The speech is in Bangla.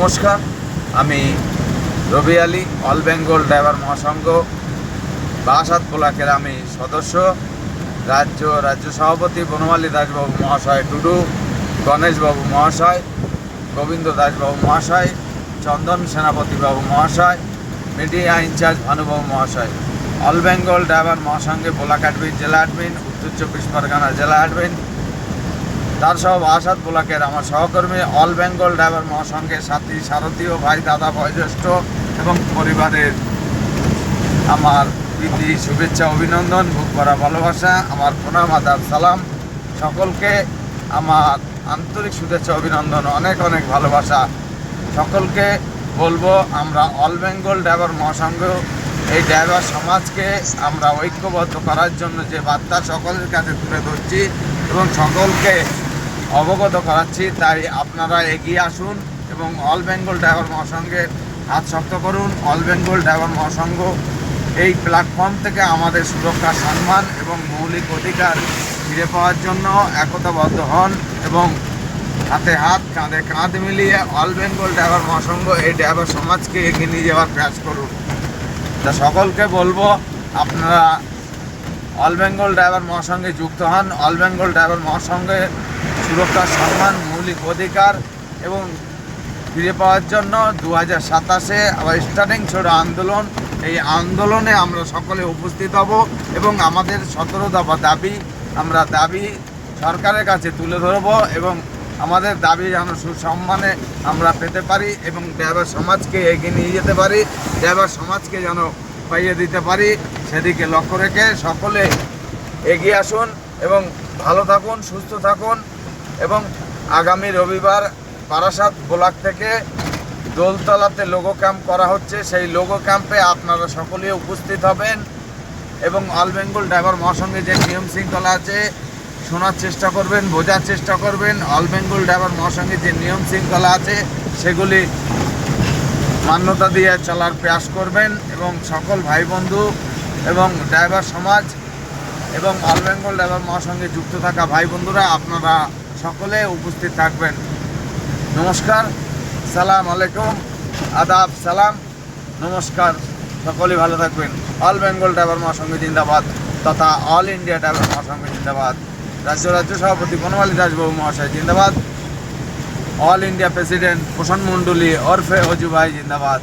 নমস্কার, আমি রবি আলী, অল বেঙ্গল ড্রাইভার মহাসংঘ বারাসাত ব্লকের আমি সদস্য। রাজ্য সভাপতি বনমালী দাসবাবু মহাশয় টুডু, গণেশবাবু মহাশয়, গোবিন্দ দাসবাবু মহাশয়, চন্দন সেনাপতিবাবু মহাশয়, মিডিয়া ইনচার্জ ভানুবাবু মহাশয়, অল বেঙ্গল ড্রাইভার মহাসংঘে ব্লক অ্যাডমিন, জেলা অ্যাডমিন, উত্তর চব্বিশ পরগনা জেলা অ্যাডমিন, তার সহ বারাসাত ব্লকের আমার সহকর্মী, অল বেঙ্গল ড্রাইভার মহাসংঘের সাথী, সারথী ও ভাই, দাদা, বয়োজ্যেষ্ঠ এবং পরিবারের আমার প্রীতি, শুভেচ্ছা, অভিনন্দন, বুক ভরা ভালোবাসা, আমার প্রণাম, আদাব, সালাম। সকলকে আমার আন্তরিক শুভেচ্ছা, অভিনন্দন, অনেক অনেক ভালোবাসা। সকলকে বলবো, আমরা অল বেঙ্গল ড্রাইভার মহাসংঘ এই ড্রাইভার সমাজকে আমরা ঐক্যবদ্ধ করার জন্য যে বার্তা সকলের কাছে তুলে ধরছি এবং সকলকে অবগত করাচ্ছি, তাই আপনারা এগিয়ে আসুন এবং অল বেঙ্গল ড্রাইভার মহাসংঘের হাত শক্ত করুন। অল বেঙ্গল ড্রাইভার মহাসংঘ এই প্ল্যাটফর্ম থেকে আমাদের সুরক্ষা, সম্মান এবং মৌলিক অধিকার ফিরে পাওয়ার জন্য একতাবদ্ধ হন এবং হাতে হাত, কাঁধে কাঁধ মিলিয়ে অল বেঙ্গল ড্রাইভার মহাসংঘ এই ড্রাইভার সমাজকে এগিয়ে নিয়ে যাওয়ার প্রয়াস করুন। তা সকলকে বলবো, আপনারা অল বেঙ্গল ড্রাইভার মহাসংঘে যুক্ত হন। অল বেঙ্গল ড্রাইভার মহাসংঘে সুরক্ষা, সম্মান, মৌলিক অধিকার এবং ফিরে পাওয়ার জন্য 2027-এ আবার স্টার্টিং ছোড়ো আন্দোলন, এই আন্দোলনে আমরা সকলে উপস্থিত হব এবং আমাদের 17 দফা দাবি, আমরা দাবি সরকারের কাছে তুলে ধরব এবং আমাদের দাবি যেন সুসম্মানে আমরা পেতে পারি এবং ড্রাইভার সমাজকে এগিয়ে নিয়ে যেতে পারি, ড্রাইভার সমাজকে যেন পাইয়ে দিতে পারি, সেদিকে লক্ষ্য রেখে সকলে এগিয়ে আসুন এবং ভালো থাকুন, সুস্থ থাকুন। এবং আগামী রবিবার বারাসাত ব্লক থেকে দোলতলাতে লোগো ক্যাম্প করা হচ্ছে, সেই লোগো ক্যাম্পে আপনারা সকলে উপস্থিত হবেন এবং অল বেঙ্গল ড্রাইভার মহাসংঘে যে নিয়ম শৃঙ্খলা আছে শোনার চেষ্টা করবেন, বোঝার চেষ্টা করবেন। অল বেঙ্গল ড্রাইভার মহাসংঘে যে নিয়ম শৃঙ্খলা আছে সেগুলি মান্যতা দিয়ে চলার প্রয়াস করবেন এবং সকল ভাই বন্ধু এবং ড্রাইভার সমাজ এবং অল বেঙ্গল ড্রাইভার মহাসংঘে যুক্ত থাকা ভাই বন্ধুরা, আপনারা সকলে উপস্থিত থাকবেন। নমস্কার, সালাম আলাইকুম, আদাব, সালাম, নমস্কার, সকলে ভালো থাকবেন। অল বেঙ্গল ড্রাইভার মহাসংঘ জিন্দাবাদ তথা অল ইন্ডিয়া ড্রাইভার মহাসংঘ জিন্দাবাদ। রাজ্য সভাপতি বনমালী দাসবাবু মহাশয় জিন্দাবাদ। অল ইন্ডিয়া প্রেসিডেন্ট প্রশান্ত মণ্ডলী ওরফে অজু ভাই জিন্দাবাদ।